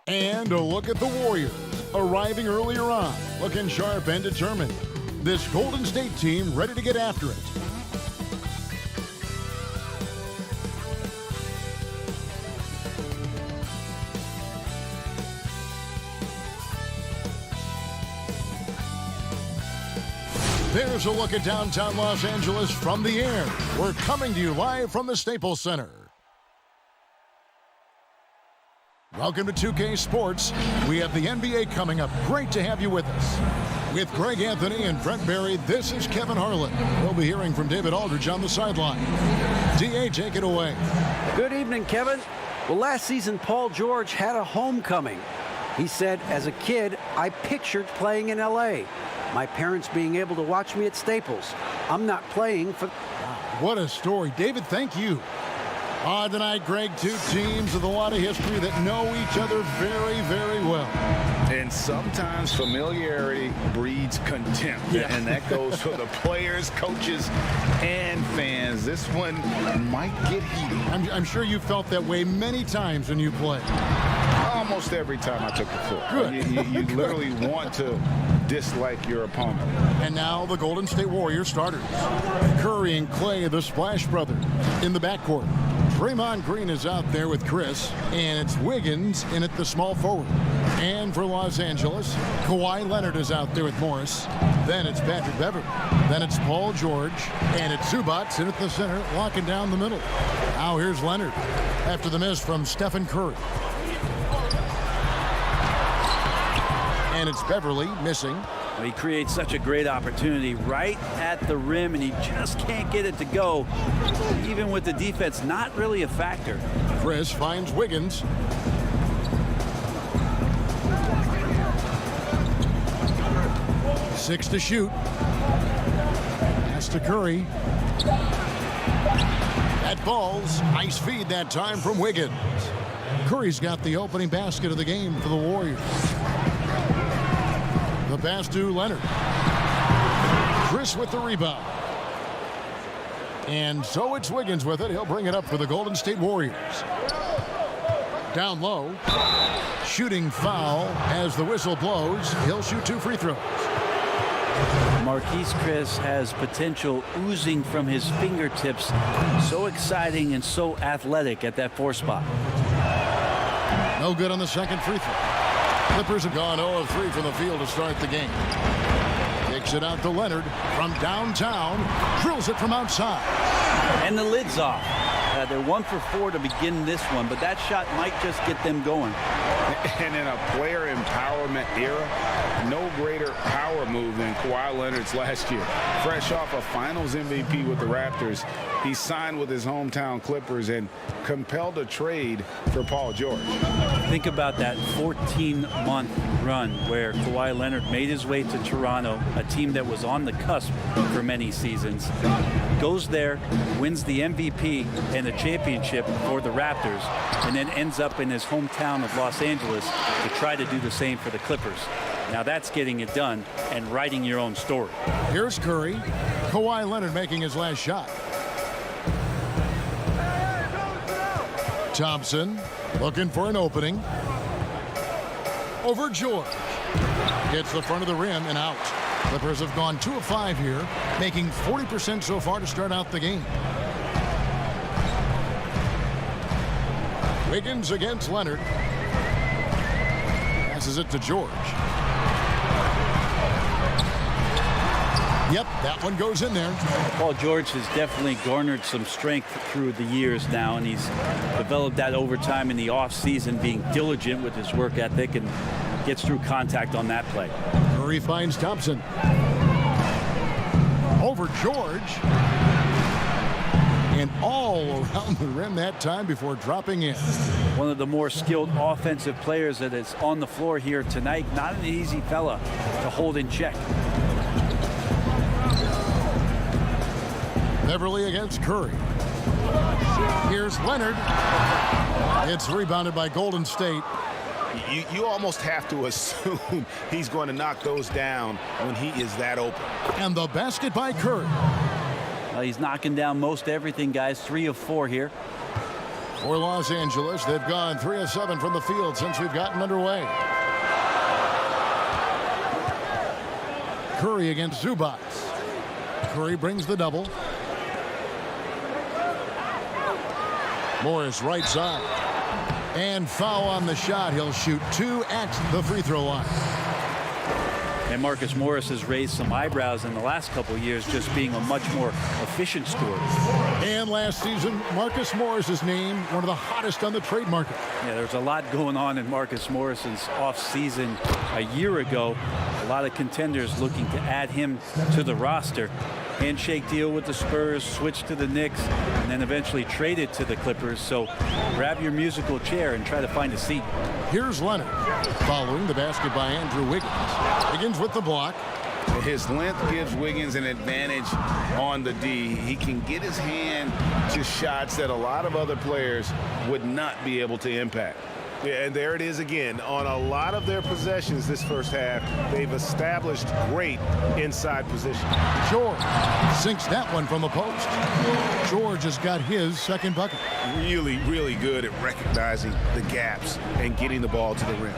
And a look at the Warriors, arriving earlier on, looking sharp and determined. This Golden State team ready to get after it. There's a look at downtown Los Angeles from the air. We're coming to you live from the Staples Center. Welcome to 2K Sports. We have the NBA coming up. Great to have you with us. With Greg Anthony and Brent Barry, this is Kevin Harlan. We'll be hearing from David Aldridge on the sideline. DA, take it away. Good evening, Kevin. Well, last season, Paul George had a homecoming. He said, as a kid, I pictured playing in LA. My parents being able to watch me at Staples. I'm not playing for... What a story. David, thank you. Tonight, Greg, two teams with a lot of history that know each other very, very well. And sometimes familiarity breeds contempt. Yeah. And that goes for the players, coaches, and fans. This one might get heated. I'm sure you felt that way many times when you play. Almost every time I took the floor. Good. You literally want to dislike your opponent. And now the Golden State Warriors starters. Curry and Clay, the Splash Brothers, in the backcourt. Draymond Green is out there with Chris, and it's Wiggins in at the small forward. And for Los Angeles, Kawhi Leonard is out there with Morris. Then it's Patrick Beverley. Then it's Paul George, and it's Zubac in at the center, locking down the middle. Now here's Leonard after the miss from Stephen Curry. And it's Beverley missing. Well, he creates such a great opportunity right at the rim, and he just can't get it to go. Even with the defense, not really a factor. Chris finds Wiggins. Six to shoot. Pass to Curry. That falls. Nice feed that time from Wiggins. Curry's got the opening basket of the game for the Warriors. The pass to Leonard. Chris with the rebound. And so it's Wiggins with it. He'll bring it up for the Golden State Warriors. Down low. Shooting foul as the whistle blows. He'll shoot 2 free throws. Marquise Chris has potential oozing from his fingertips. So exciting and so athletic at that 4 spot. No good on the second free throw. Clippers have gone 0 of 3 from the field to start the game. Kicks it out to Leonard from downtown. Drills it from outside. And the lid's off. They're 1 for 4 to begin this one, but that shot might just get them going. And in a player empowerment era, no greater power move than Kawhi Leonard's last year. Fresh off a Finals MVP with the Raptors, he signed with his hometown Clippers and compelled a trade for Paul George. Think about that 14-month run where Kawhi Leonard made his way to Toronto, a team that was on the cusp for many seasons. Goes there, wins the MVP and the championship for the Raptors, and then ends up in his hometown of Los Angeles to try to do the same for the Clippers. Now that's getting it done and writing your own story. Here's Curry. Kawhi Leonard making his last shot. Thompson looking for an opening. Over George. Hits the front of the rim and out. Clippers have gone 2 of 5 here, making 40% so far to start out the game. Wiggins against Leonard. Passes it to George. Yep, that one goes in there. Paul George has definitely garnered some strength through the years now, and he's developed that over time in the offseason, being diligent with his work ethic and gets through contact on that play. Curry finds Thompson. Over George. And all around the rim that time before dropping in. One of the more skilled offensive players that is on the floor here tonight. Not an easy fella to hold in check. Beverley against Curry. Here's Leonard. It's rebounded by Golden State. You almost have to assume he's going to knock those down when he is that open. And the basket by Curry. Well, he's knocking down most everything, guys. 3 of 4 here. For Los Angeles, they've gone 3 of 7 from the field since we've gotten underway. Curry against Zubac. Curry brings the double. Morris right side. And foul on the shot. He'll shoot 2 at the free throw line. And Marcus Morris has raised some eyebrows in the last couple of years, just being a much more efficient scorer. And last season, Marcus Morris is named one of the hottest on the trade market. Yeah, there's a lot going on in Marcus Morris's offseason a year ago. A lot of contenders looking to add him to the roster. Handshake deal with the Spurs, switch to the Knicks, and then eventually traded to the Clippers. So grab your musical chair and try to find a seat. Here's Leonard following the basket by Andrew Wiggins. Wiggins with the block. His length gives Wiggins an advantage on the D. He can get his hand to shots that a lot of other players would not be able to impact. Yeah, and there it is again. On a lot of their possessions this first half, they've established great inside position. George sinks that one from the post. George has got his second bucket. Really, really good at recognizing the gaps and getting the ball to the rim.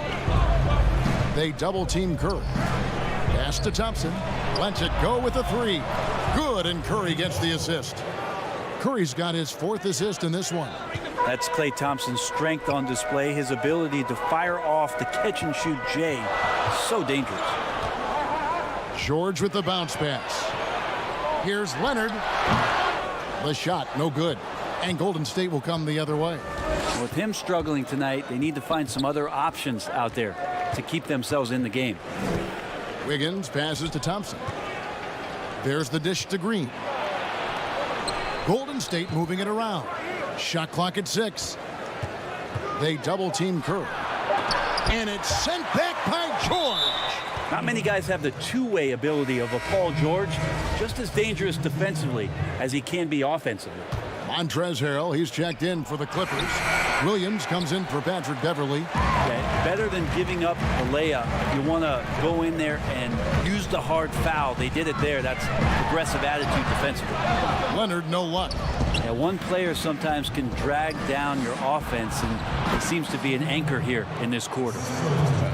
They double team Curry. Pass to Thompson. Lets it go with the 3. Good, and Curry gets the assist. Curry's got his 4th assist in this one. That's Klay Thompson's strength on display, his ability to fire off the catch and shoot J. So dangerous. George with the bounce pass. Here's Leonard. The shot, no good. And Golden State will come the other way. With him struggling tonight, they need to find some other options out there to keep themselves in the game. Wiggins passes to Thompson. There's the dish to Green. Golden State moving it around. Shot clock at 6. They double team Curry. And it's sent back by George. Not many guys have the two-way ability of a Paul George, just as dangerous defensively as he can be offensively. Montrezl Harrell, he's checked in for the Clippers. Williams comes in for Patrick Beverly. Okay. Better than giving up a layup, you want to go in there and use the hard foul. They did it there. That's aggressive attitude defensively. Leonard, no luck. Yeah, one player sometimes can drag down your offense, and it seems to be an anchor here in this quarter.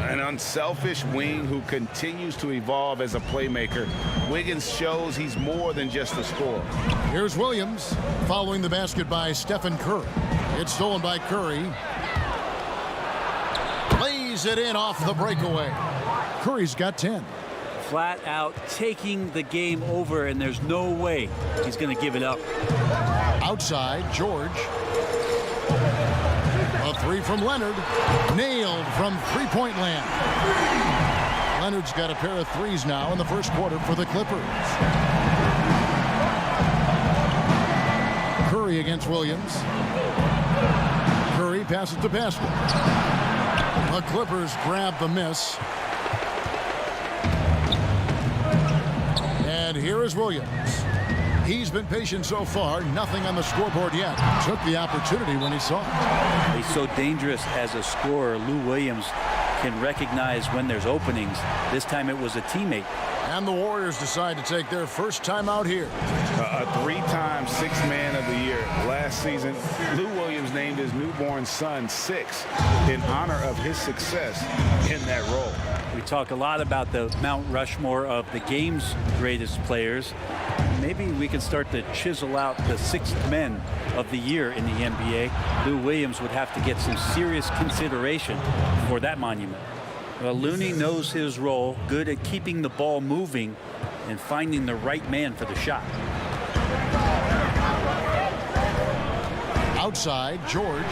An unselfish wing who continues to evolve as a playmaker. Wiggins shows he's more than just a scorer. Here's Williams following the basket by Stephen Curry. It's stolen by Curry. Lays it in off the breakaway. Curry's got 10. Flat out taking the game over, and there's no way he's going to give it up. Outside, George. A 3 from Leonard. Nailed from three-point land. Leonard's got a pair of 3s now in the first quarter for the Clippers. Curry against Williams. Curry passes to basket. The Clippers grab the miss. And here is Williams. He's been patient so far. Nothing on the scoreboard yet. Took the opportunity when he saw it. He's so dangerous as a scorer. Lou Williams can recognize when there's openings. This time it was a teammate. And the Warriors decide to take their first time out here. A 3-time Sixth Man of the Year. Last season, Lou Williams named his newborn son Six in honor of his success in that role. We talk a lot about the Mount Rushmore of the game's greatest players. Maybe we can start to chisel out the sixth men of the year in the NBA. Lou Williams would have to get some serious consideration for that monument. Well, Looney knows his role, good at keeping the ball moving and finding the right man for the shot. Outside, George.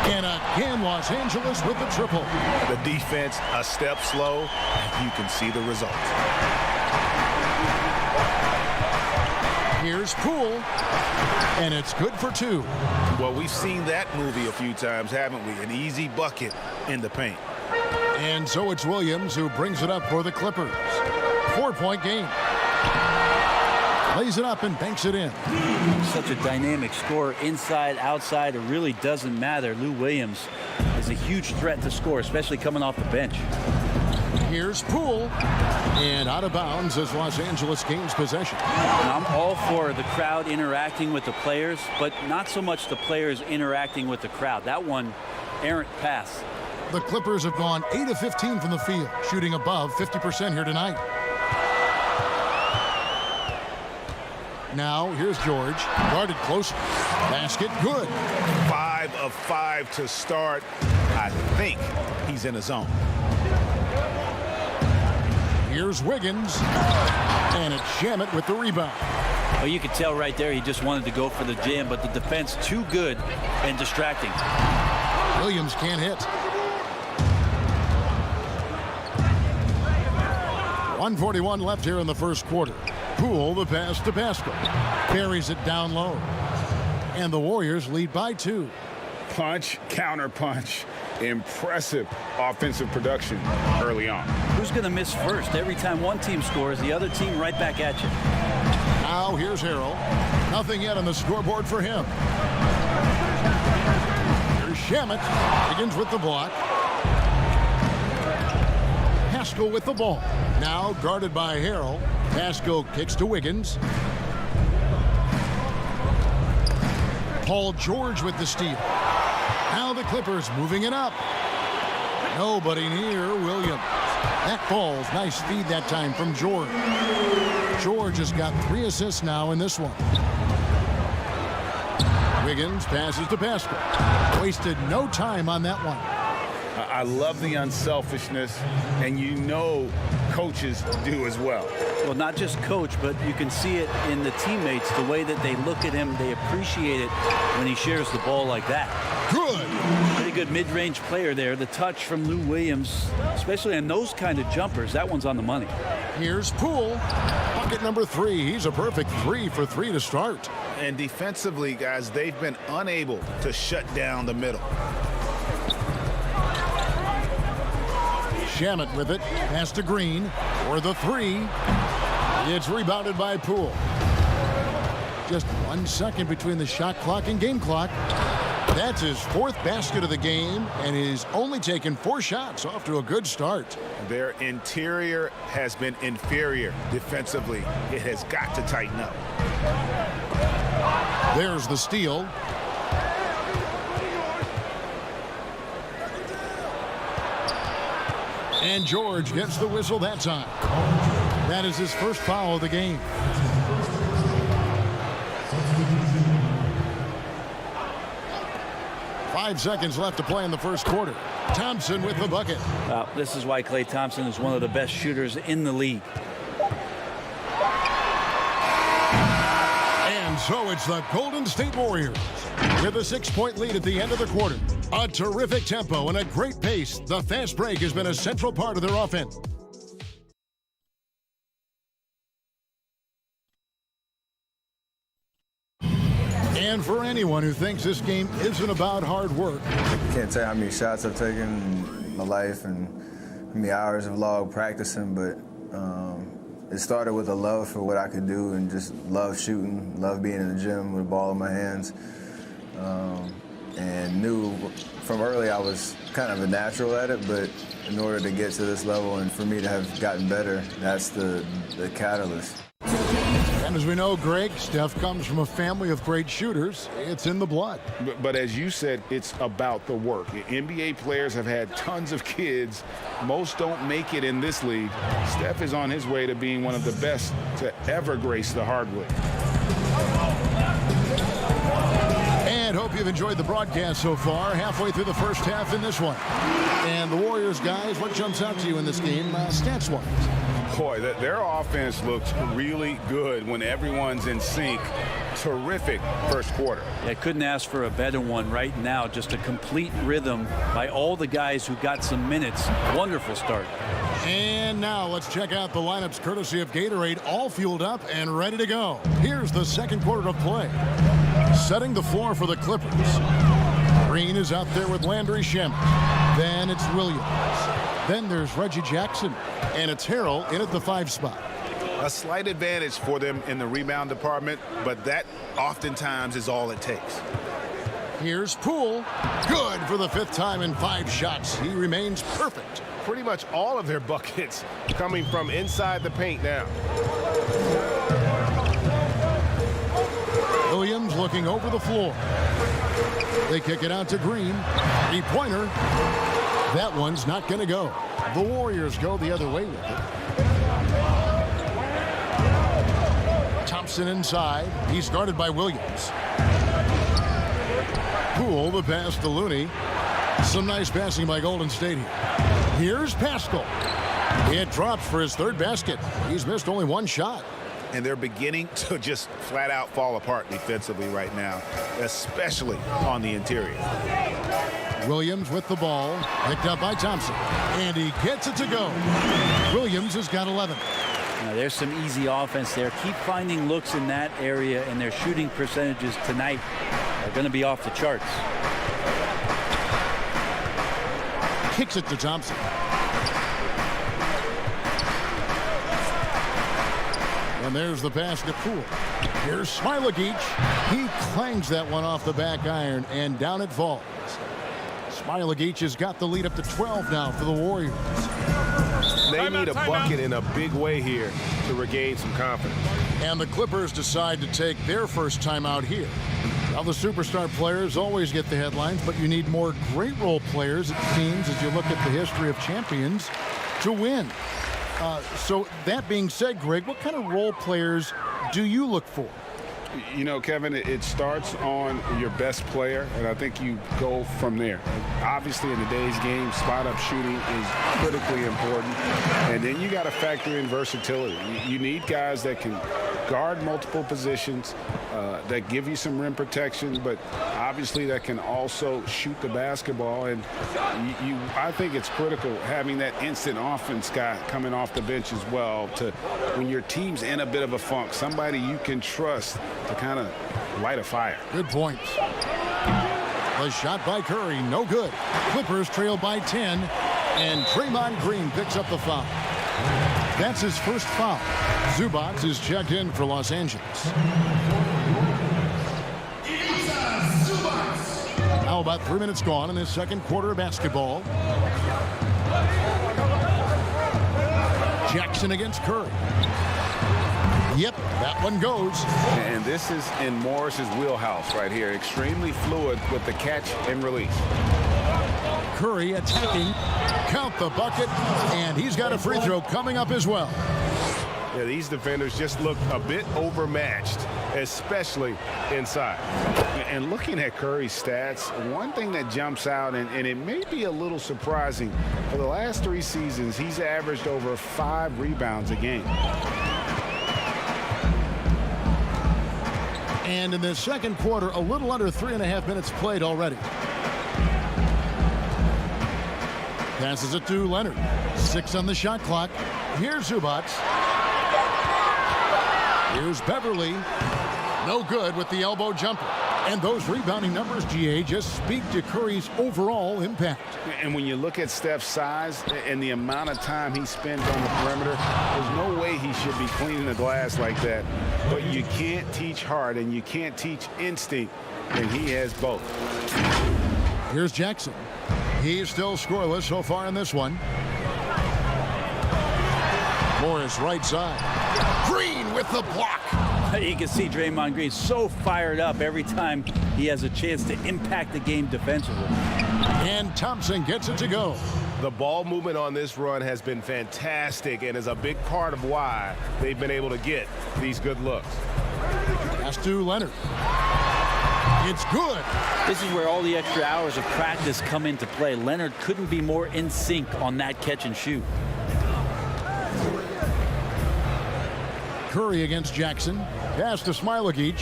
And again, Los Angeles with the triple. The defense a step slow, and you can see the result. Here's Poole. And it's good for 2. Well, we've seen that movie a few times, haven't we? An easy bucket in the paint. And so it's Williams who brings it up for the Clippers. 4-point game. Lays it up and banks it in. Such a dynamic scorer, inside, outside, it really doesn't matter. Lou Williams is a huge threat to score, especially coming off the bench. Here's Poole. And out of bounds as Los Angeles gains possession. And I'm all for the crowd interacting with the players, but not so much the players interacting with the crowd. That one, errant pass. The Clippers have gone 8 of 15 from the field, shooting above 50% here tonight. Now, here's George. Guarded close. Basket good. 5 of 5 to start. I think he's in a zone. Here's Wiggins. And it's Shamet with the rebound. Well, you could tell right there he just wanted to go for the jam, but the defense too good and distracting. Williams can't hit. 1:41 left here in the first quarter. Poole, the pass to Pascal. Carries it down low. And the Warriors lead by 2. Punch, counter punch. Impressive offensive production early on. Who's going to miss first? Every time one team scores, the other team right back at you. Now here's Harrell. Nothing yet on the scoreboard for him. Here's Shamet. Begins with the block. Pascal with the ball. Now guarded by Harrell. Pascal kicks to Wiggins. Paul George with the steal. Now the Clippers moving it up. Nobody near Williams. That falls. Nice feed that time from George. George has got 3 assists now in this one. Wiggins passes to Pascal. Wasted no time on that one. I love the unselfishness, and you know coaches do as well. Well, not just coach, but you can see it in the teammates, the way that they look at him. They appreciate it when he shares the ball like that. Good. Pretty good mid-range player there. The touch from Lou Williams, especially on those kind of jumpers, that one's on the money. Here's Poole. Bucket number 3. He's a perfect 3 for 3 to start. And defensively, guys, they've been unable to shut down the middle. Shamet with it. Pass to Green for the 3. It's rebounded by Poole. Just 1 second between the shot clock and game clock. That's his 4th basket of the game, and he's only taken 4 shots. Off to a good start. Their interior has been inferior defensively. It has got to tighten up. There's the steal. And George gets the whistle that time. That is his first foul of the game. Five seconds left to play in the first quarter. Thompson with the bucket. This is why Klay Thompson is one of the best shooters in the league. And so it's the Golden State Warriors with a 6-point lead at the end of the quarter. A terrific tempo and a great pace. The fast break has been a central part of their offense. And for anyone who thinks this game isn't about hard work, I can't tell you how many shots I've taken in my life and how many hours of log practicing, but it started with a love for what I could do and just love shooting, love being in the gym with a ball in my hands, and knew from early I was kind of a natural at it, but in order to get to this level and for me to have gotten better, that's the catalyst. and as we know, Greg, Steph comes from a family of great shooters. It's in the blood. But as you said, it's about the work. NBA players have had tons of kids. Most don't make it in this league. Steph is on his way to being one of the best to ever grace the hardwood. And hope you've enjoyed the broadcast so far. Halfway through the first half in this one. And the Warriors, guys, what jumps out to you in this game, stats-wise? Boy, their offense looks really good when everyone's in sync. Terrific first quarter. I couldn't ask for a better one right now. Just a complete rhythm by all the guys who got some minutes. Wonderful start. And now let's check out the lineups courtesy of Gatorade, all fueled up and ready to go. Here's the second quarter of play. Setting the floor for the Clippers. Green is out there with Landry Shamet. Then it's Williams. Then there's Reggie Jackson. And it's Harrell in at the 5 spot. A slight advantage for them in the rebound department, but that oftentimes is all it takes. Here's Poole. Good for the 5th time in 5 shots. He remains perfect. Pretty much all of their buckets coming from inside the paint now. Williams looking over the floor. They kick it out to Green. 3-pointer. That one's not going to go. The Warriors go the other way with it. Thompson inside. He's guarded by Williams. Poole, the pass to Looney. Some nice passing by Golden State here. Here's Pascal. It drops for his 3rd basket. He's missed only 1 shot. And they're beginning to just flat out fall apart defensively right now, especially on the interior. Williams with the ball, picked up by Thompson, and he gets it to go. Williams has got 11. Now, there's some easy offense there. Keep finding looks in that area, and their shooting percentages tonight are going to be off the charts. Kicks it to Thompson. And there's the pass to Poole. Here's Smilagic. He clangs that one off the back iron, and down it falls. Smilagic has got the lead up to 12 now for the Warriors. They need a bucket in a big way here to regain some confidence. And the Clippers decide to take their first time out here. Now, the superstar players always get the headlines, but you need more great role players, it seems, as you look at the history of champions, to win. So that being said, Greg, what kind of role players do you look for? You know, Kevin, it starts on your best player, and I think you go from there. Obviously, in today's game, spot-up shooting is critically important, and then you got to factor in versatility. You need guys that can guard multiple positions, that give you some rim protection, but obviously that can also shoot the basketball. And I think it's critical having that instant offense guy coming off the bench as well, to when your team's in a bit of a funk, somebody you can trust to kind of light a fire. Good points. The shot by Curry, no good. Clippers trail by 10, and Draymond Green picks up the foul. That's his first foul. Zubac is checked in for Los Angeles. Now about 3 minutes gone in this second quarter of basketball. Jackson against Curry. Yep, that one goes. And this is in Morris's wheelhouse right here. Extremely fluid with the catch and release. Curry attacking. Count the bucket, and he's got a free throw coming up as well. Yeah, these defenders just look a bit overmatched, especially inside. And looking at Curry's stats, one thing that jumps out, and it may be a little surprising, for the last 3 seasons, he's averaged over 5 rebounds a game. And in the second quarter, a little under 3.5 minutes played already. Passes it to Leonard. 6 on the shot clock. Here's Zubac. Here's Beverly. No good with the elbow jumper. And those rebounding numbers, GA, just speak to Curry's overall impact. And when you look at Steph's size and the amount of time he spends on the perimeter, there's no way he should be cleaning the glass like that. But you can't teach heart and you can't teach instinct, and he has both. Here's Jackson. He's still scoreless so far in this one. Morris right side. Green with the block. You can see Draymond Green so fired up every time he has a chance to impact the game defensively. And Thompson gets it to go. The ball movement on this run has been fantastic and is a big part of why they've been able to get these good looks. Pass to Leonard. It's good. This is where all the extra hours of practice come into play. Leonard couldn't be more in sync on that catch and shoot. Curry against Jackson. Pass to Smilagic.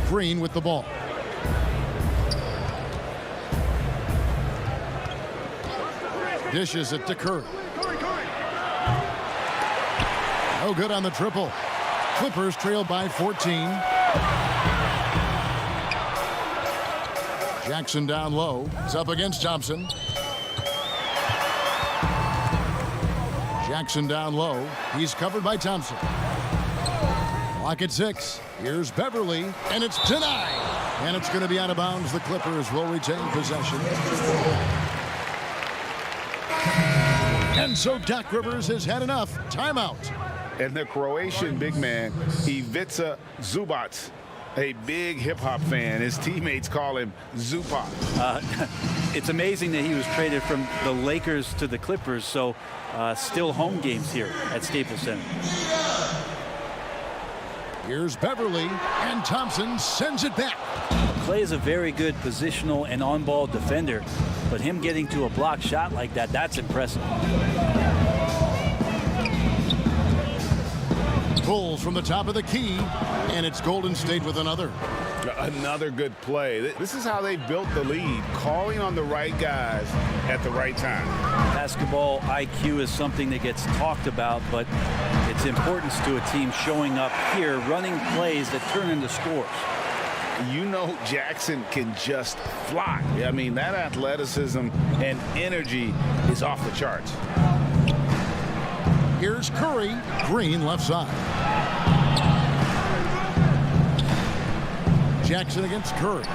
Green with the ball. Dishes it to Curry. No good on the triple. Clippers trail by 14. Jackson down low. It's up against Thompson. Jackson down low. He's covered by Thompson. Clock at 6. Here's Beverly, and it's denied. And it's going to be out of bounds. The Clippers will retain possession. And so Doc Rivers has had enough. Timeout. And the Croatian big man, Ivica Zubac, a big hip-hop fan. His teammates call him Zupac. It's amazing that he was traded from the Lakers to the Clippers, so still home games here at Staples Center. Here's Beverly, and Thompson sends it back. Clay is a very good positional and on-ball defender, but him getting to a block shot like that, that's impressive. Pulls from the top of the key, and it's Golden State with another. Another good play. This is how they built the lead, calling on the right guys at the right time. Basketball IQ is something that gets talked about, but its importance to a team showing up here, running plays that turn into scores. You know Jackson can just fly. I mean, that athleticism and energy is off the charts. Here's Curry. Green left side. Jackson against Curry.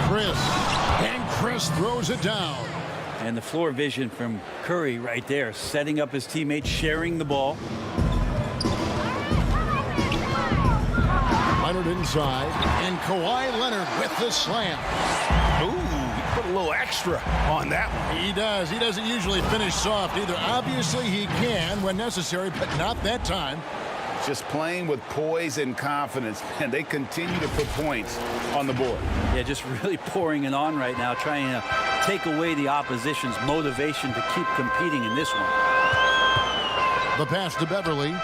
Chris throws it down. And the floor vision from Curry right there, setting up his teammates, sharing the ball. Leonard inside, and Kawhi Leonard with the slam. Ooh, he put a little extra on that one. He does. He doesn't usually finish soft either. Obviously, he can when necessary, but not that time. Just playing with poise and confidence, and they continue to put points on the board. Yeah, just really pouring it on right now, trying to take away the opposition's motivation to keep competing in this one. The pass to Beverly.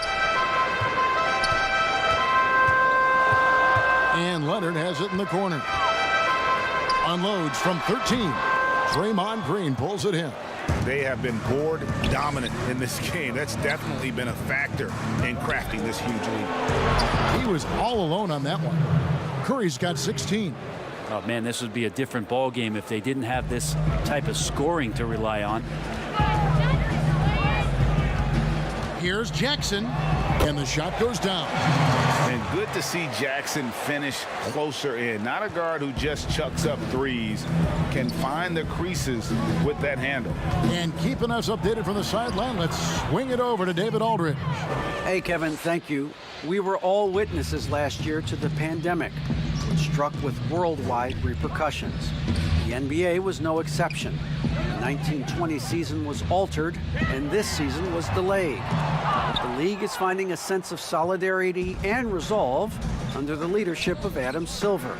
And Leonard has it in the corner. Unloads from 13. Draymond Green pulls it in. They have been board dominant in this game. That's definitely been a factor in crafting this huge lead. He was all alone on that one. Curry's got 16. Oh, man, this would be a different ball game if they didn't have this type of scoring to rely on. Here's Jackson, and the shot goes down. And good to see Jackson finish closer in. Not a guard who just chucks up threes, can find the creases with that handle. And keeping us updated from the sideline, let's swing it over to David Aldridge. Hey, Kevin, thank you. We were all witnesses last year to the pandemic, which struck with worldwide repercussions. The NBA was no exception. The 1920 season was altered, and this season was delayed. The league is finding a sense of solidarity and resolve under the leadership of Adam Silver.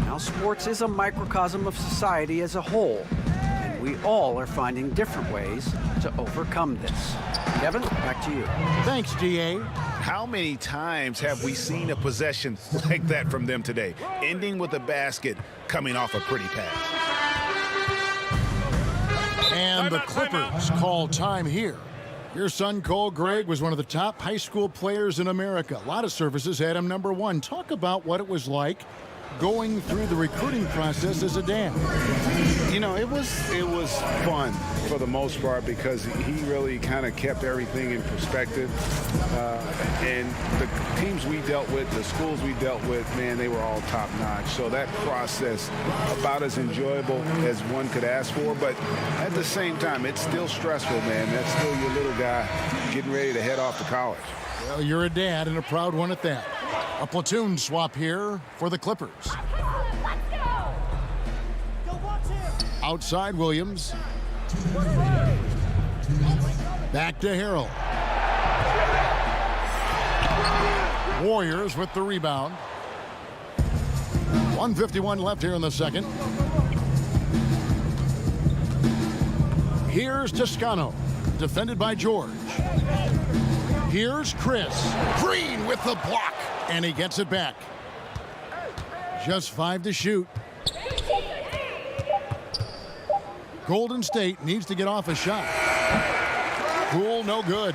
Now, sports is a microcosm of society as a whole, and we all are finding different ways to overcome this. Kevin, back to you. Thanks, DA. How many times have we seen a possession like that from them today, ending with a basket coming off a pretty pass? And the Clippers call time here. Your son, Cole Gregg, was one of the top high school players in America. A lot of services had him number one. Talk about what it was like going through the recruiting process as a dad. You know, it was fun for the most part because he really kind of kept everything in perspective. And the teams we dealt with, the schools we dealt with, man, they were all top notch. So that process, about as enjoyable as one could ask for. But at the same time, it's still stressful, man. That's still your little guy getting ready to head off to college. Well, you're a dad and a proud one at that. A platoon swap here for the Clippers. Outside Williams. Back to Harrell. Warriors with the rebound. 1:51 left here in the second. Here's Toscano, defended by George. Here's Chris. Green with the block, and he gets it back. Just 5 to shoot. Golden State needs to get off a shot. Cool, no good.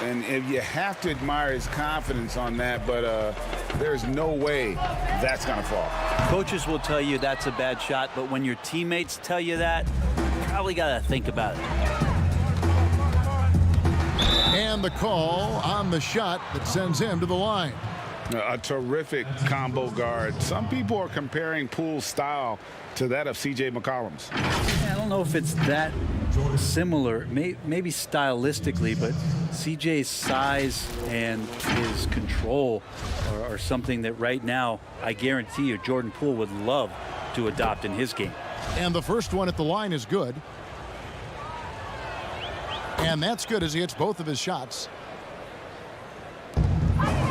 And if you have to admire his confidence on that, but there's no way that's going to fall. Coaches will tell you that's a bad shot, but when your teammates tell you that, you probably got to think about it. And the call on the shot that sends him to the line. A terrific combo guard. Some people are comparing Poole's style to that of C.J. McCollum's. I don't know if it's that similar, maybe stylistically, but CJ's size and his control are something that right now, I guarantee you, Jordan Poole would love to adopt in his game. And the first one at the line is good. And that's good as he hits both of his shots.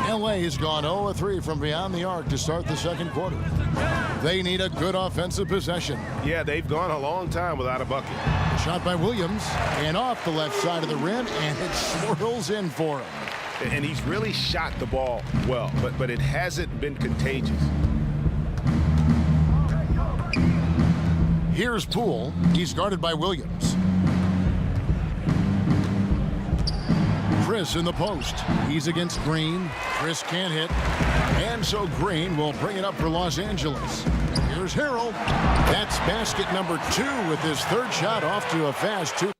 LA has gone 0-3 from beyond the arc to start the second quarter. They need a good offensive possession. Yeah, they've gone a long time without a bucket. Shot by Williams and off the left side of the rim, and it swirls in for him. And he's really shot the ball well, but it hasn't been contagious. Here's Poole. He's guarded by Williams. Chris in the post. He's against Green. Chris can't hit. And so Green will bring it up for Los Angeles. Here's Harrell. That's basket number 2 with his third shot off to a fast 2.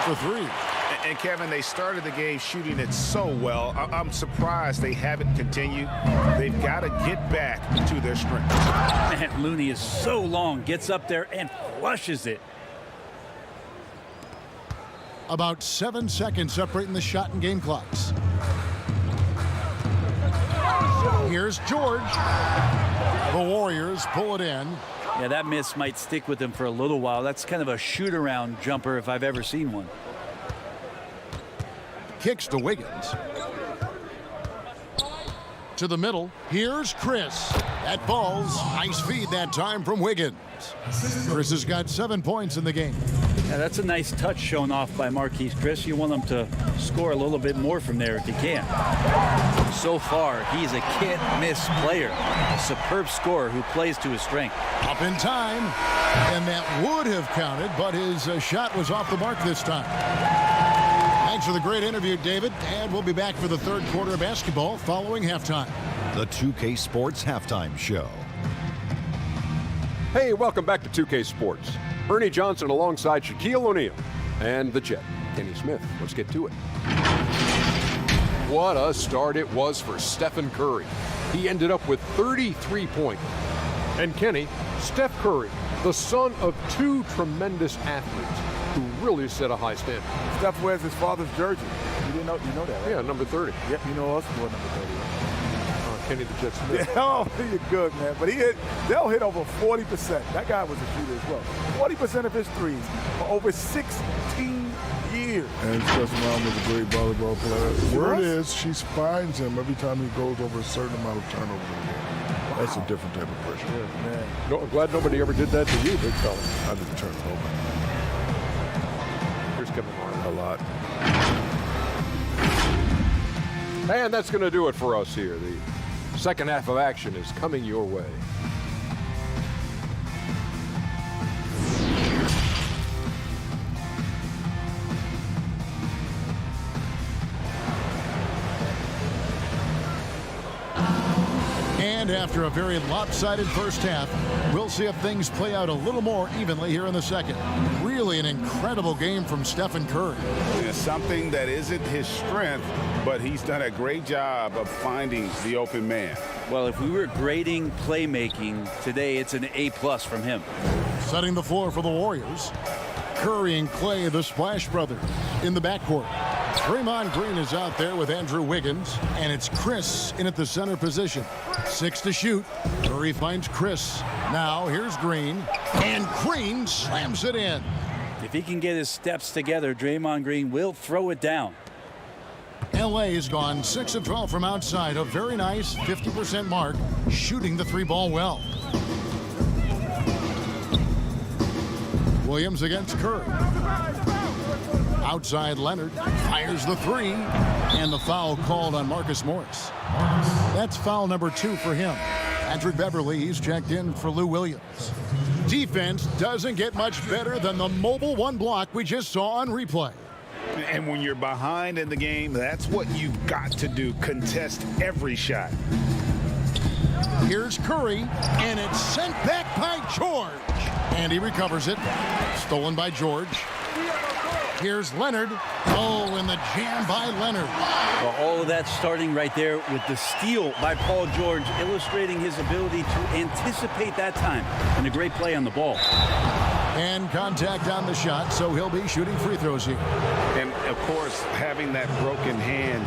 For 3. And Kevin, they started the game shooting it so well. I'm surprised they haven't continued. They've got to get back to their strength. Man, Looney is so long, gets up there and flushes it. About 7 seconds separating the shot and game clocks. Here's George. The Warriors pull it in. Yeah, that miss might stick with him for a little while. That's kind of a shoot-around jumper if I've ever seen one. Kicks to Wiggins. To the middle. Here's Chris. That falls. Nice feed that time from Wiggins. Chris has got 7 points in the game. Yeah, that's a nice touch shown off by Marquise Chris. You want him to score a little bit more from there if he can. So far, he's a can't-miss player. A superb scorer who plays to his strength. Up in time. And that would have counted, but his shot was off the mark this time. Thanks for the great interview, David. And we'll be back for the third quarter of basketball following halftime. The 2K Sports Halftime Show. Hey, welcome back to 2K Sports. Ernie Johnson alongside Shaquille O'Neal and the Jet, Kenny Smith. Let's get to it. What a start it was for Stephen Curry. He ended up with 33 points. And Kenny, Steph Curry, the son of 2 tremendous athletes who really set a high standard. Steph wears his father's jersey. You know that, right? Yeah, number 30. Yep, you know us wore number 30. Kenny the Jet Smith. Oh, you're good, man. But they'll hit over 40%. That guy was a shooter as well. 40% of his threes for over 16 years. And Steph's mom was a great volleyball player. Word is, she finds him every time he goes over a certain amount of turnovers in the game. Wow. That's a different type of pressure. Yeah, man. No, I'm glad nobody ever did that to you, big fella. I didn't turn it over. Here's Kevin Martin. A lot. And that's going to do it for us here. The second half of action is coming your way. And after a very lopsided first half, we'll see if things play out a little more evenly here in the second. Really an incredible game from Stephen Curry. It's something that isn't his strength, but he's done a great job of finding the open man. Well, if we were grading playmaking today, it's an A+ from him. Setting the floor for the Warriors. Curry and Clay, the Splash Brothers, in the backcourt. Draymond Green is out there with Andrew Wiggins, and it's Chris in at the center position. 6 to shoot. Curry finds Chris. Now here's Green, and Green slams it in. If he can get his steps together, Draymond Green will throw it down. LA has gone 6 of 12 from outside, a very nice 50% mark, shooting the 3-ball well. Williams against Curry. Outside Leonard fires the 3, and the foul called on Marcus Morris. That's foul number 2 for him. Patrick Beverly, he's checked in for Lou Williams. Defense doesn't get much better than the mobile 1 block we just saw on replay. And when you're behind in the game, that's what you've got to do. Contest every shot. Here's Curry, and it's sent back by George. And he recovers it. Stolen by George. Here's Leonard. Oh, and the jam by Leonard. Well, all of that starting right there with the steal by Paul George, illustrating his ability to anticipate that time. And a great play on the ball. And contact on the shot, so he'll be shooting free throws here. And, of course, having that broken hand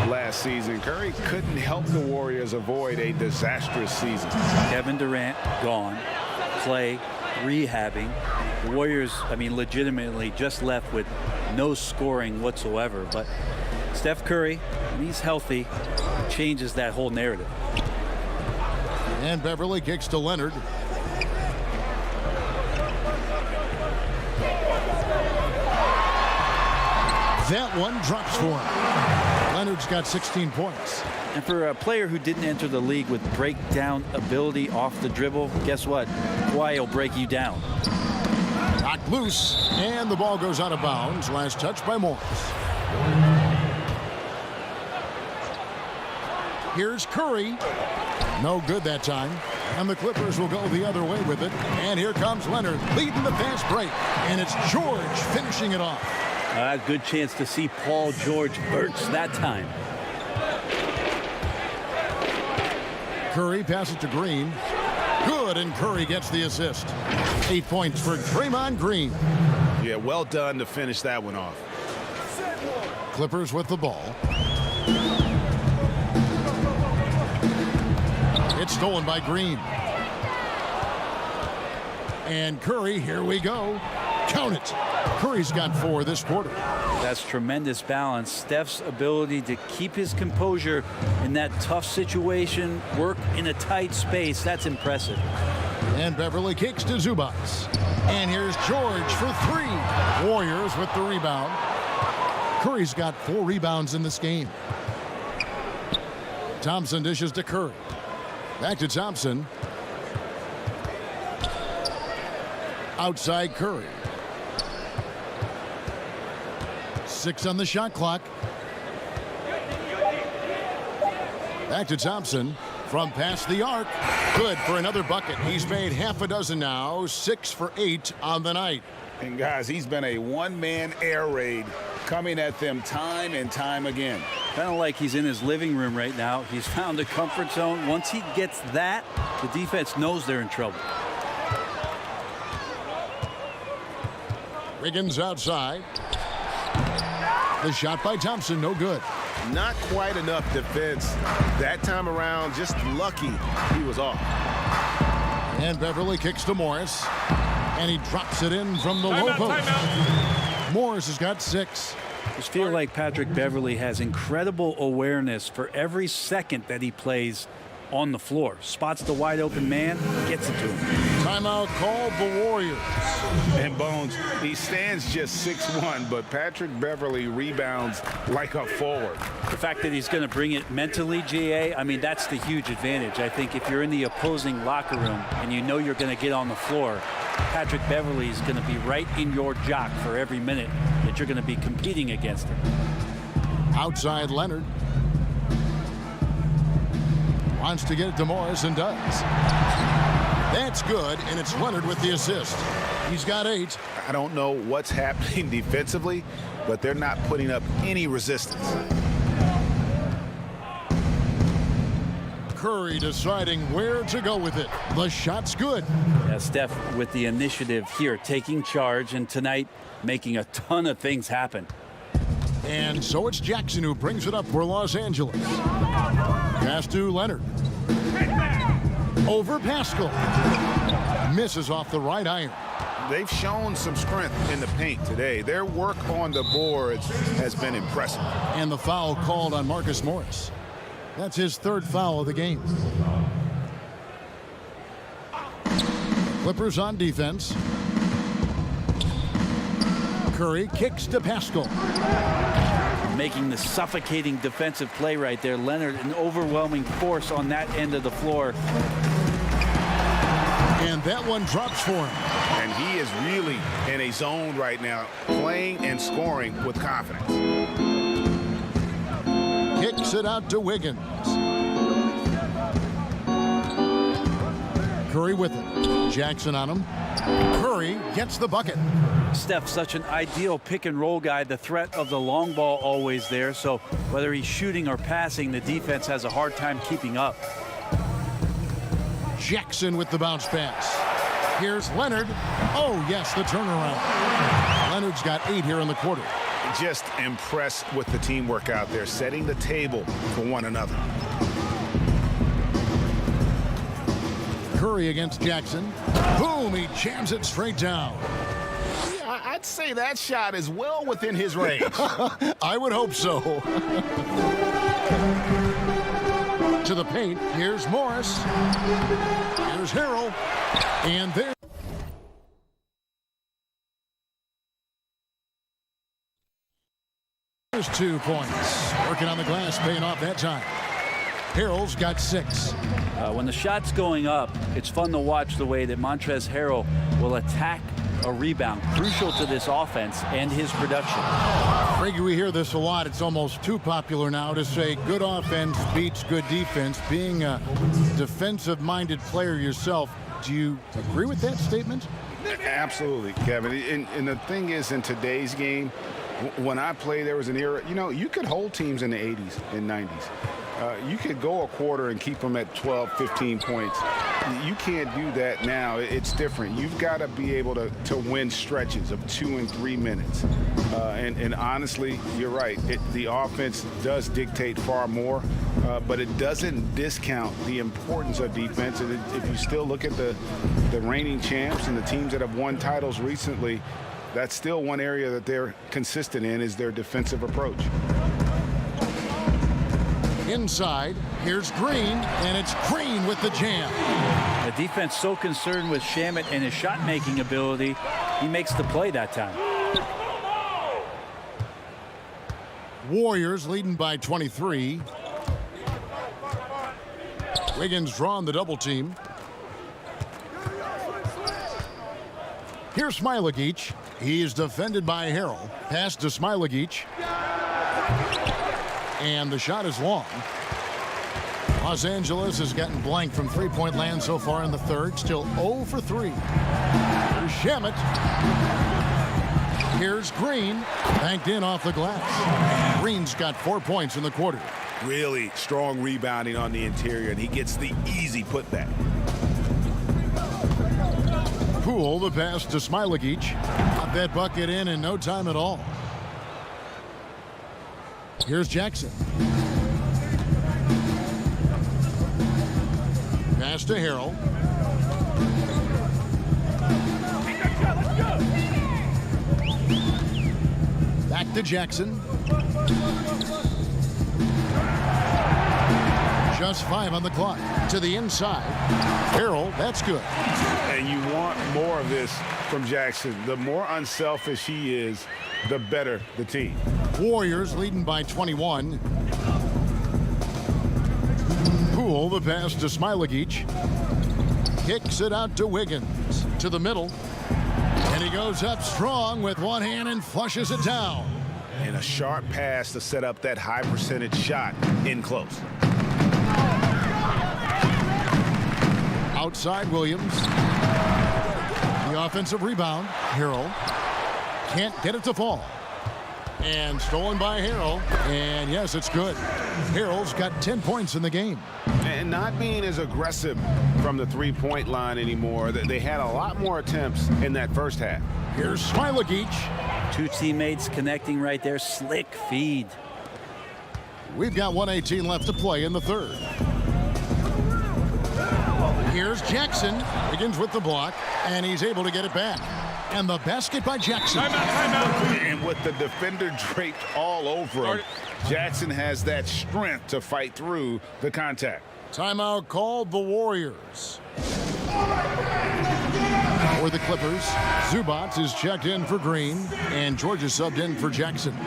last season, Curry couldn't help the Warriors avoid a disastrous season. Kevin Durant gone. Clay rehabbing. The Warriors, I mean, legitimately just left with no scoring whatsoever. But Steph Curry, when he's healthy, changes that whole narrative. And Beverly kicks to Leonard. That one drops for him. Leonard's got 16 points. And for a player who didn't enter the league with breakdown ability off the dribble, guess what? Kawhi will break you down. Knocked loose, and the ball goes out of bounds. Last touch by Morris. Here's Curry. No good that time. And the Clippers will go the other way with it. And here comes Leonard leading the fast break. And it's George finishing it off. Good chance to see Paul George burst that time. Curry passes to Green. Good, and Curry gets the assist. 8 points for Draymond Green. Yeah, well done to finish that one off. Clippers with the ball. It's stolen by Green. And Curry, here we go. Count it. Curry's got 4 this quarter. That's tremendous balance. Steph's ability to keep his composure in that tough situation, work in a tight space, that's impressive. And Beverly kicks to Zubac. And here's George for 3. Warriors with the rebound. Curry's got 4 rebounds in this game. Thompson dishes to Curry. Back to Thompson. Outside Curry. 6 on the shot clock. Back to Thompson from past the arc. Good for another bucket. He's made half a dozen now. 6 for 8 on the night. And guys, he's been a one-man air raid coming at them time and time again. Kind of like he's in his living room right now. He's found a comfort zone. Once he gets that, the defense knows they're in trouble. Wiggins outside. The shot by Thompson, no good. Not quite enough defense that time around. Just lucky he was off. And Beverly kicks to Morris. And he drops it in from the low post. Morris has got 6. I just feel like Patrick Beverly has incredible awareness for every second that he plays on the floor. Spots the wide open man, gets it to him. Timeout called the Warriors. And Bones, he stands just 6'1", but Patrick Beverly rebounds like a forward. The fact that he's going to bring it mentally, GA, I mean, that's the huge advantage. I think if you're in the opposing locker room and you know you're going to get on the floor, Patrick Beverly is going to be right in your jock for every minute that you're going to be competing against him. Outside Leonard. Wants to get it to Morris and does. That's good, and it's Leonard with the assist. He's got 8. I don't know what's happening defensively, but they're not putting up any resistance. Curry deciding where to go with it. The shot's good. Yeah, Steph with the initiative here, taking charge, and tonight making a ton of things happen. And so it's Jackson who brings it up for Los Angeles. Pass to Leonard. Over Pascal. Misses off the right iron. They've shown some strength in the paint today. Their work on the boards has been impressive. And the foul called on Marcus Morris. That's his 3rd foul of the game. Clippers on defense. Curry kicks to Pascal. Making the suffocating defensive play right there. Leonard, an overwhelming force on that end of the floor. And that one drops for him. And he is really in a zoned right now, playing and scoring with confidence. Kicks it out to Wiggins. Curry with it. Jackson on him. Curry gets the bucket. Steph, such an ideal pick and roll guy. The threat of the long ball always there. So whether he's shooting or passing, the defense has a hard time keeping up. Jackson with the bounce pass. Here's Leonard. Oh, yes, the turnaround. Leonard's got 8 here in the quarter. Just impressed with the teamwork out there, setting the table for one another. Curry against Jackson. Boom, he jams it straight down. Yeah, I'd say that shot is well within his range. I would hope so. To the paint, here's Morris. Here's Harrell. And there's 2 points. Working on the glass, paying off that time. Harrell's got 6. When the shot's going up, it's fun to watch the way that Montrezl Harrell will attack a rebound. Crucial to this offense and his production. Frankie, we hear this a lot. It's almost too popular now to say good offense beats good defense. Being a defensive-minded player yourself, do you agree with that statement? Absolutely, Kevin. And the thing is, in today's game, when I played, there was an era, you could hold teams in the 80s and 90s. You could go a quarter and keep them at 12, 15 points. You can't do that now. It's different. You've got to be able to win stretches of 2 and 3 minutes. And honestly, you're right. The offense does dictate far more, but it doesn't discount the importance of defense. And if you still look at the reigning champs and the teams that have won titles recently, that's still one area that they're consistent in, is their defensive approach. Inside, here's Green, and it's Green with the jam. The defense so concerned with Shamet and his shot-making ability, he makes the play that time. Warriors leading by 23. Wiggins drawing the double team. Here's Smailagic. He's defended by Harrell. Pass to Smailagic. And the shot is long. Los Angeles has gotten blank from three-point land so far in the third. Still 0 for 3. Here's Shamet. Here's Green. Banked in off the glass. Green's got 4 points in the quarter. Really strong rebounding on the interior, and he gets the easy putback. Poole, the pass to Smailagic. Got that bucket in no time at all. Here's Jackson. Pass to Harrell. Back to Jackson. Just 5 on the clock. To the inside. Harrell, that's good. And you want more of this from Jackson. The more unselfish he is, the better the team. Warriors leading by 21. Poole, the pass to Smailagic. Kicks it out to Wiggins. To the middle. And he goes up strong with one hand and flushes it down. And a sharp pass to set up that high percentage shot in close. Outside Williams. The offensive rebound. Harrell can't get it to fall. And stolen by Harrell. And yes, it's good. Harrell's got 10 points in the game. And not being as aggressive from the three-point line anymore. They had a lot more attempts in that first half. Here's Smailagic. 2 teammates connecting right there. Slick feed. We've got 1:18 left to play in the third. Here's Jackson. Begins with the block, and he's able to get it back. And the basket by Jackson. Timeout. And with the defender draped all over him, Jackson has that strength to fight through the contact. Timeout called the Warriors. For the Clippers, Zubac is checked in for Green, and George is subbed in for Jackson.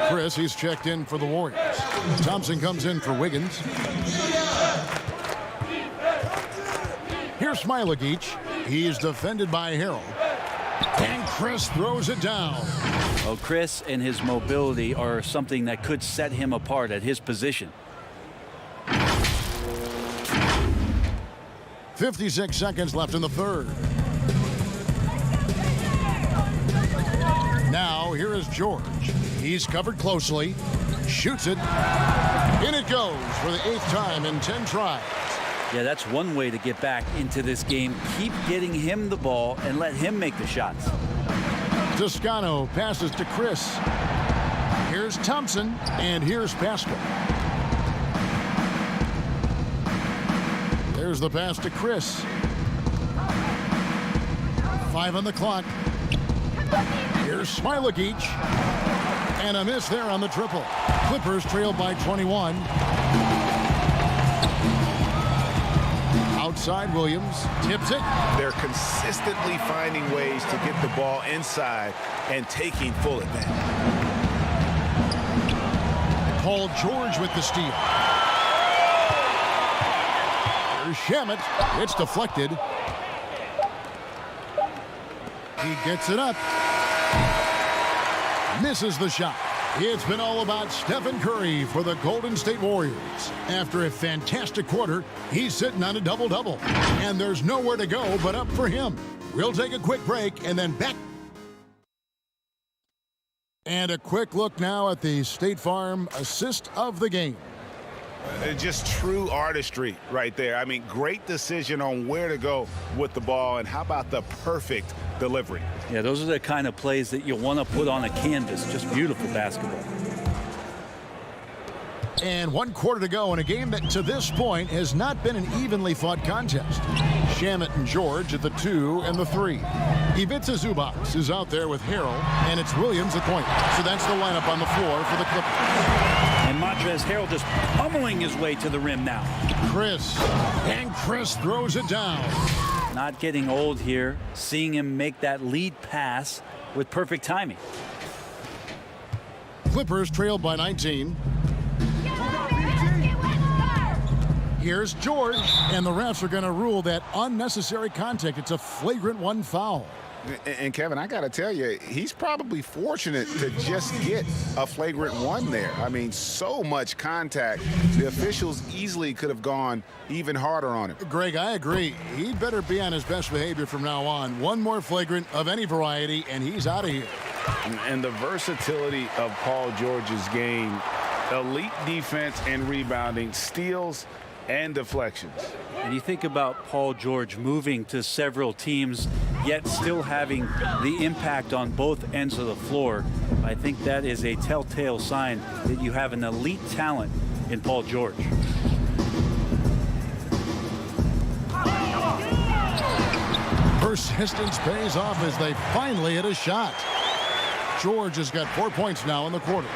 Chris, he's checked in for the Warriors. Thompson comes in for Wiggins. Here's Smailagic. He's defended by Harrell. And Chris throws it down. Well, Chris and his mobility are something that could set him apart at his position. 56 seconds left in the third. Now, here is George. He's covered closely. Shoots it. In it goes for the 8th time in 10 tries. Yeah, that's one way to get back into this game. Keep getting him the ball and let him make the shots. Toscano passes to Chris. Here's Thompson, and here's Pascal. There's the pass to Chris. 5 on the clock. Here's Smilagic. And a miss there on the triple. Clippers trail by 21. Outside Williams. Tips it. They're consistently finding ways to get the ball inside and taking full advantage. Paul George with the steal. There's Shamet. It's deflected. He gets it up. Misses the shot. It's been all about Stephen Curry for the Golden State Warriors. After a fantastic quarter, he's sitting on a double-double. And there's nowhere to go but up for him. We'll take a quick break and then back. And a quick look now at the State Farm assist of the game. Just true artistry right there. I mean, great decision on where to go with the ball, and how about the perfect delivery? Yeah, those are the kind of plays that you want to put on a canvas. Just beautiful basketball. And 1 quarter to go in a game that to this point has not been an evenly fought contest. Shamet and George at the 2 and the 3. Ivica Zubac is out there with Harrell, and it's Williams at point. So that's the lineup on the floor for the Clippers. And Montrezl Harrell just pummeling his way to the rim now. Chris throws it down. Not getting old here. Seeing him make that lead pass with perfect timing. Clippers trailed by 19. Here's George, and the refs are going to rule that unnecessary contact. It's a flagrant 1 foul. And Kevin, I got to tell you, he's probably fortunate to just get a flagrant 1 there. I mean, so much contact. The officials easily could have gone even harder on him. Greg, I agree. He'd better be on his best behavior from now on. 1 more flagrant of any variety, and he's out of here. And the versatility of Paul George's game, elite defense and rebounding, steals and deflections. And you think about Paul George moving to several teams, yet still having the impact on both ends of the floor. I think that is a telltale sign that you have an elite talent in Paul George. Persistence pays off as they finally hit a shot. George has got 4 points now in the quarter.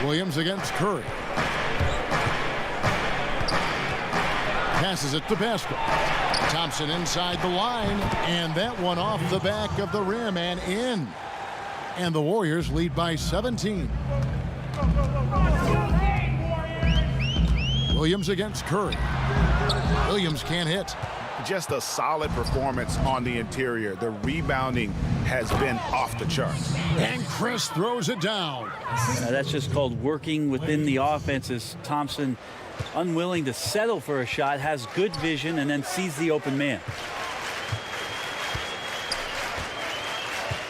Williams against Curry. Passes it to Pascal. Thompson inside the line, and that one off the back of the rim and in. And the Warriors lead by 17. Williams against Curry. Williams can't hit. Just a solid performance on the interior. The rebounding has been off the charts. And Chris throws it down. Now that's just called working within the offense, as Thompson, unwilling to settle for a shot, has good vision and then sees the open man.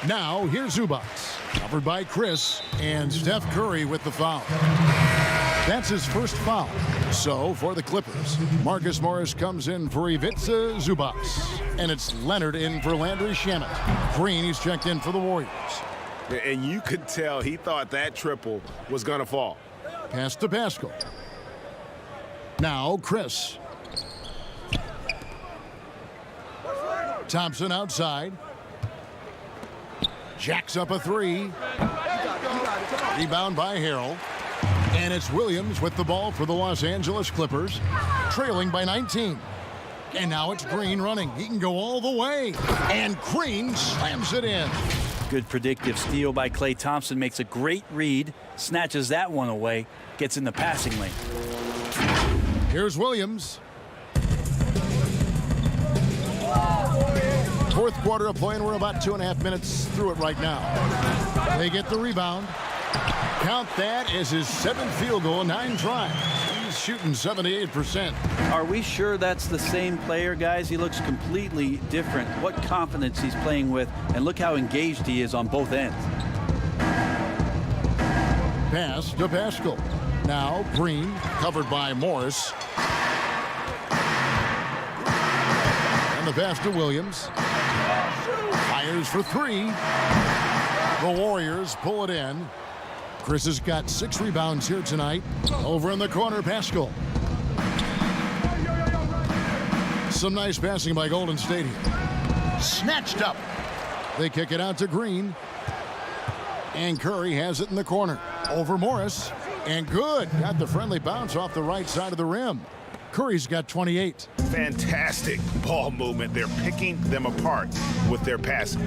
Now here's Zubac, covered by Chris, and Steph Curry with the foul. That's his first foul. So for the Clippers, Marcus Morris comes in for Ivica Zubac, and it's Leonard in for Landry Shamet. Green, he's checked in for the Warriors. And you could tell he thought that triple was going to fall. Pass to Pascal. Now Chris. Thompson outside. Jacks up a 3. Rebound by Harrell. And it's Williams with the ball for the Los Angeles Clippers, trailing by 19. And now it's Green running. He can go all the way. And Green slams it in. Good predictive steal by Klay Thompson. Makes a great read. Snatches that one away. Gets in the passing lane. Fourth quarter of play, and we're about 2.5 minutes through it right now. They get the rebound. Count that as his 7th field goal, 9 tries. He's shooting 78%. Are we sure that's the same player, guys? He looks completely different. What confidence he's playing with, and look how engaged he is on both ends. Pass to Pascal. Now Green, covered by Morris. And the pass to Williams. Fires for 3. The Warriors pull it in. Chris has got 6 rebounds here tonight. Over in the corner, Pascal. Some nice passing by Golden State here. Snatched up. They kick it out to Green. And Curry has it in the corner. Over Morris. And good. Got the friendly bounce off the right side of the rim. Curry's got 28. Fantastic ball movement. They're picking them apart with their passing.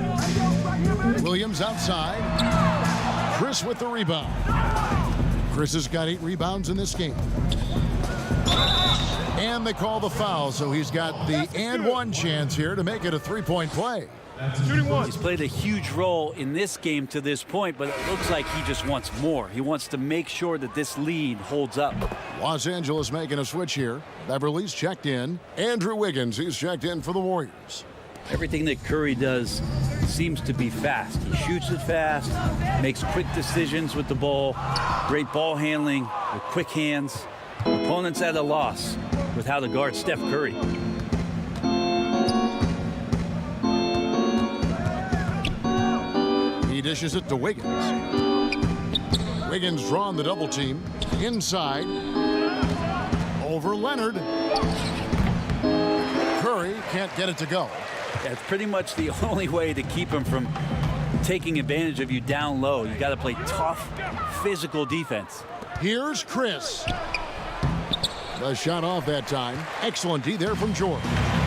Williams outside. Chris with the rebound. Chris has got 8 rebounds in this game. And they call the foul, so he's got the and one chance here to make it a 3-point play. He's played a huge role in this game to this point, but it looks like he just wants more. He wants to make sure that this lead holds up. Los Angeles making a switch here. Beverly's checked in. Andrew Wiggins, he's checked in for the Warriors. Everything that Curry does seems to be fast. He shoots it fast, makes quick decisions with the ball, great ball handling with quick hands. Opponents at a loss with how to guard Steph Curry. He dishes it to Wiggins. Wiggins drawing the double team. Inside. Over Leonard. Curry can't get it to go. That's pretty much the only way to keep him from taking advantage of you down low. You got to play tough, physical defense. Here's Chris. The shot off that time. Excellent D there from George.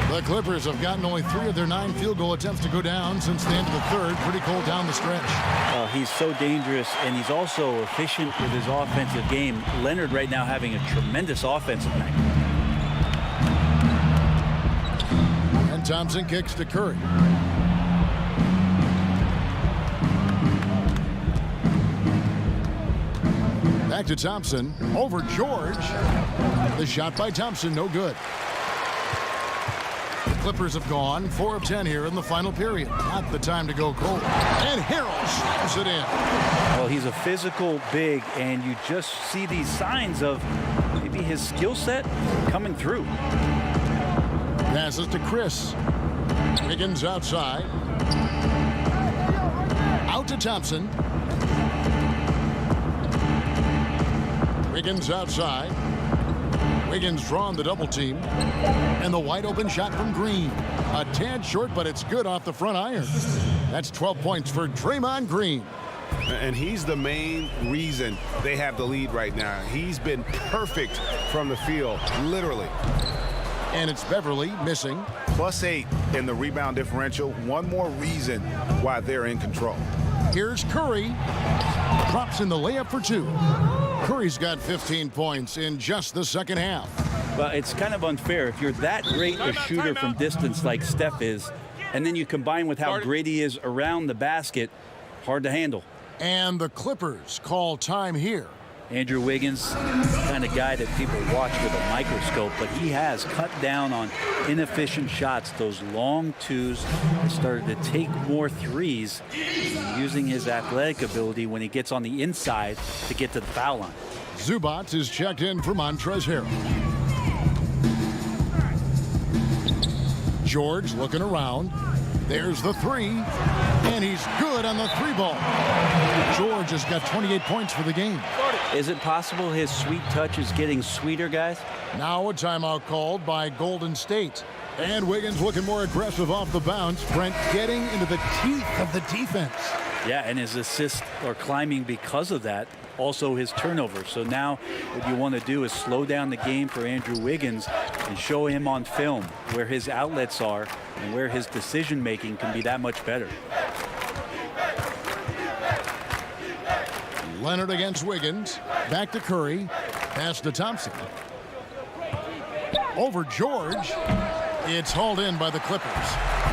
The Clippers have gotten only 3 of their 9 field goal attempts to go down since the end of the third. Pretty cold down the stretch. He's so dangerous, and he's also efficient with his offensive game. Leonard right now having a tremendous offensive night. And Thompson kicks to Curry. Back to Thompson. Over George. The shot by Thompson, no good. The Clippers have gone 4 of 10 here in the final period. Not the time to go cold. And Harrell slams it in. Well, he's a physical big, and you just see these signs of maybe his skill set coming through. Passes to Chris. Wiggins outside. Out to Thompson. Wiggins outside. Wiggins drawn the double team. And the wide open shot from Green. A tad short, but it's good off the front iron. That's 12 points for Draymond Green. And he's the main reason they have the lead right now. He's been perfect from the field, literally. And it's Beverly missing. +8 in the rebound differential. One more reason why they're in control. Here's Curry. Drops in the layup for 2. Curry's got 15 points in just the second half. Well, it's kind of unfair. If you're that great a shooter from distance like Steph is, and then you combine with how great he is around the basket, hard to handle. And the Clippers call time here. Andrew Wiggins, the kind of guy that people watch with a microscope, but he has cut down on inefficient shots, those long twos, started to take more threes, using his athletic ability when he gets on the inside to get to the foul line. Zubac is checked in for Montrezl Harrell. George looking around. There's the 3, and he's good on the 3 ball. George has got 28 points for the game. Is it possible his sweet touch is getting sweeter, guys? Now a timeout called by Golden State. And Wiggins looking more aggressive off the bounce. Brent getting into the teeth of the defense. Yeah, and his assists are climbing because of that. Also his turnover. So now what you want to do is slow down the game for Andrew Wiggins and show him on film where his outlets are and where his decision making can be that much better. Leonard against Wiggins. Back to Curry. Pass to Thompson. Over George. It's hauled in by the Clippers.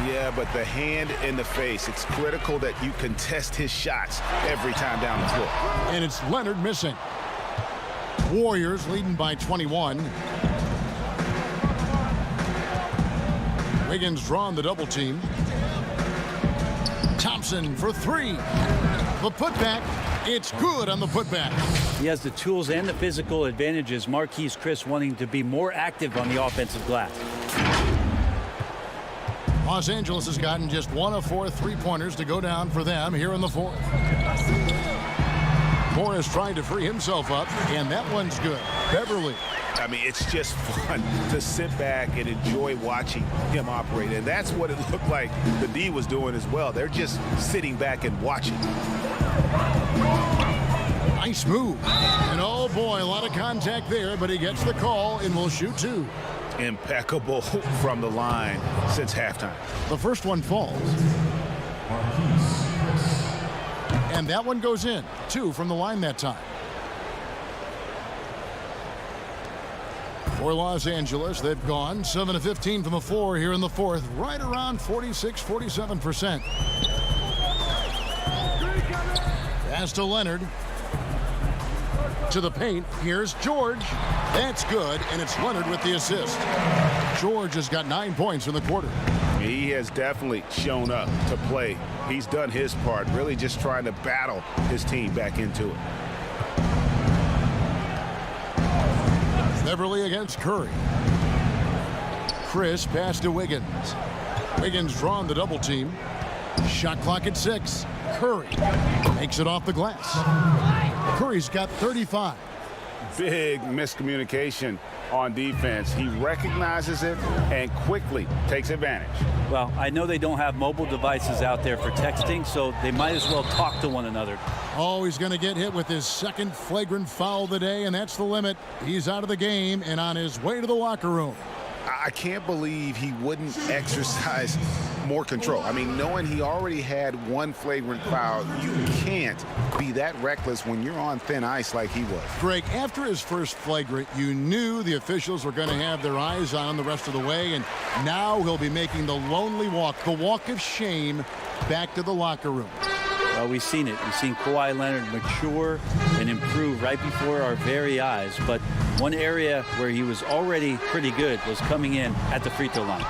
Yeah, but the hand in the face, it's critical that you contest his shots every time down the floor. And it's Leonard missing. Warriors leading by 21. Wiggins drawn the double team. Thompson for three. The putback. It's good on the putback. He has the tools and the physical advantages. Marquise Chris wanting to be more active on the offensive glass. Los Angeles has gotten just 1 of 4 3-pointers to go down for them here in the fourth. Morris trying to free himself up, and that one's good. Beverly. I mean, it's just fun to sit back and enjoy watching him operate. And that's what it looked like the D was doing as well. They're just sitting back and watching. Nice move. And oh boy, a lot of contact there, but he gets the call and will shoot two. Impeccable from the line since halftime. The first one falls. And that one goes in. 2 from the line that time. For Los Angeles, they've gone 7 of 15 from the floor here in the fourth, right around 46-47%. Pass to Leonard. To the paint. Here's George. That's good, and it's Leonard with the assist. George has got 9 points in the quarter. He has definitely shown up to play. He's done his part, really just trying to battle his team back into it. Beverly against Curry. Chris pass to Wiggins. Wiggins drawn the double team. Shot clock at 6. Curry makes it off the glass. Curry's got 35. Big miscommunication on defense. He recognizes it and quickly takes advantage. Well, I know they don't have mobile devices out there for texting, so they might as well talk to one another. Oh, he's going to get hit with his second flagrant foul of the day, and that's the limit. He's out of the game and on his way to the locker room. I can't believe he wouldn't exercise more control. I mean, knowing he already had one flagrant foul, you can't be that reckless when you're on thin ice like he was. Greg, after his first flagrant, you knew the officials were going to have their eyes on him the rest of the way, and now he'll be making the lonely walk, the walk of shame, back to the locker room. Well, we've seen it. We've seen Kawhi Leonard mature and improve right before our very eyes. But one area where he was already pretty good was coming in at the free throw line.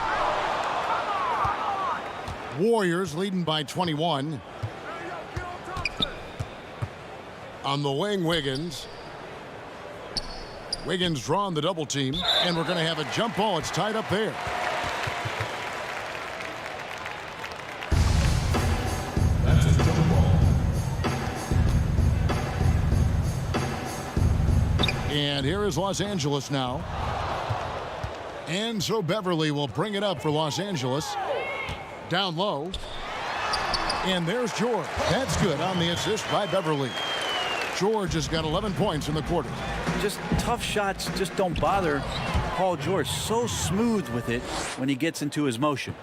Warriors leading by 21. On the wing, Wiggins. Wiggins drawn the double team, and we're going to have a jump ball. It's tied up there. And here is Los Angeles now. And so Beverly will bring it up for Los Angeles. Down low. And there's George. That's good on the assist by Beverly. George has got 11 points in the quarter. Just tough shots just don't bother Paul George. So smooth with it when he gets into his motion.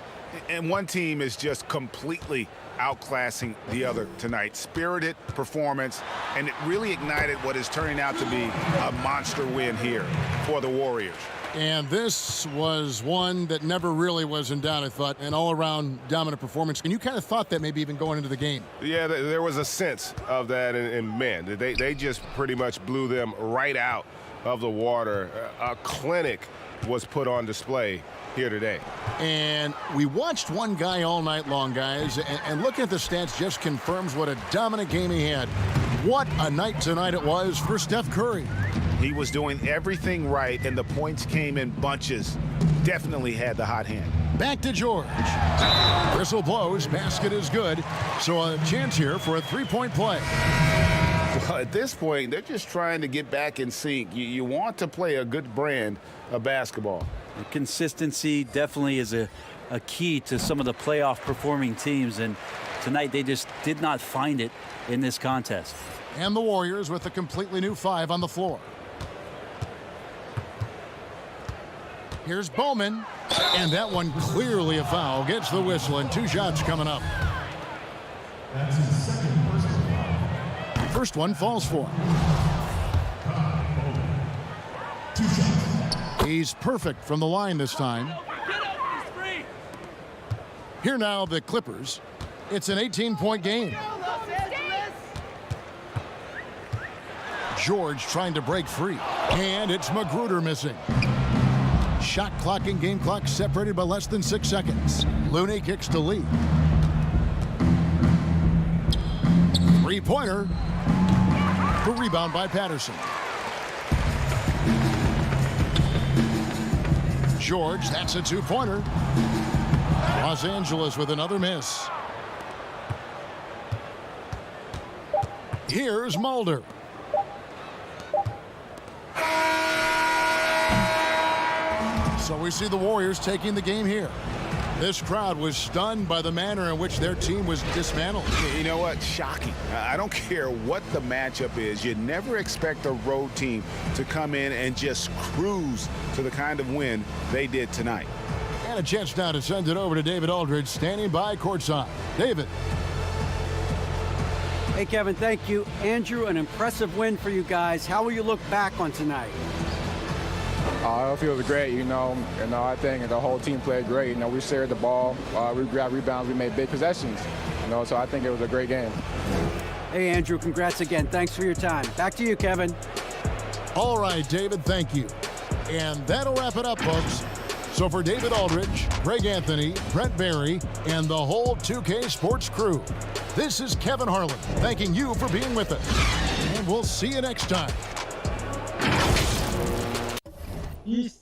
And one team is just completely outclassing the other tonight. Spirited performance, and it really ignited what is turning out to be a monster win here for the Warriors. And this was one that never really was in doubt, I thought, an all-around dominant performance. And you kind of thought that maybe even going into the game. Yeah, there was a sense of that, and man, they just pretty much blew them right out of the water. A clinic was put on display here today. And we watched one guy all night long, guys, and looking at the stats just confirms what a dominant game he had. What a night tonight it was for Steph Curry. He was doing everything right, and the points came in bunches. Definitely had the hot hand. Back to George. Whistle blows, basket is good. So a chance here for a three-point play. Well, at this point, they're just trying to get back in sync. You want to play a good brand of basketball. The consistency definitely is a key to some of the playoff performing teams, and tonight they just did not find it in this contest. And the Warriors with a completely new 5 on the floor. Here's Bowman, and that one clearly a foul. Gets the whistle, and 2 shots coming up. That's his second personal foul. First one falls for him. 2 shots. He's perfect from the line this time. Here now, the Clippers. It's an 18-point game. George trying to break free. And it's Magruder missing. Shot clock and game clock separated by less than 6 seconds. Looney kicks to lead. Three-pointer. The rebound by Patterson. George, that's a two-pointer. Los Angeles with another miss. Here's Mulder. So we see the Warriors taking the game here. This crowd was stunned by the manner in which their team was dismantled. You know what? Shocking. I don't care what the matchup is. You never expect a road team to come in and just cruise to the kind of win they did tonight. And a chance now to send it over to David Aldridge, standing by courtside. David. Hey, Kevin, thank you. Andrew, an impressive win for you guys. How will you look back on tonight? It feels great, I think the whole team played great. We shared the ball, we grabbed rebounds, we made big possessions, so I think it was a great game. Hey, Andrew, congrats again. Thanks for your time. Back to you, Kevin. All right, David, thank you. And that'll wrap it up, folks. So for David Aldridge, Greg Anthony, Brent Barry, and the whole 2K Sports crew, this is Kevin Harlan thanking you for being with us. And we'll see you next time. East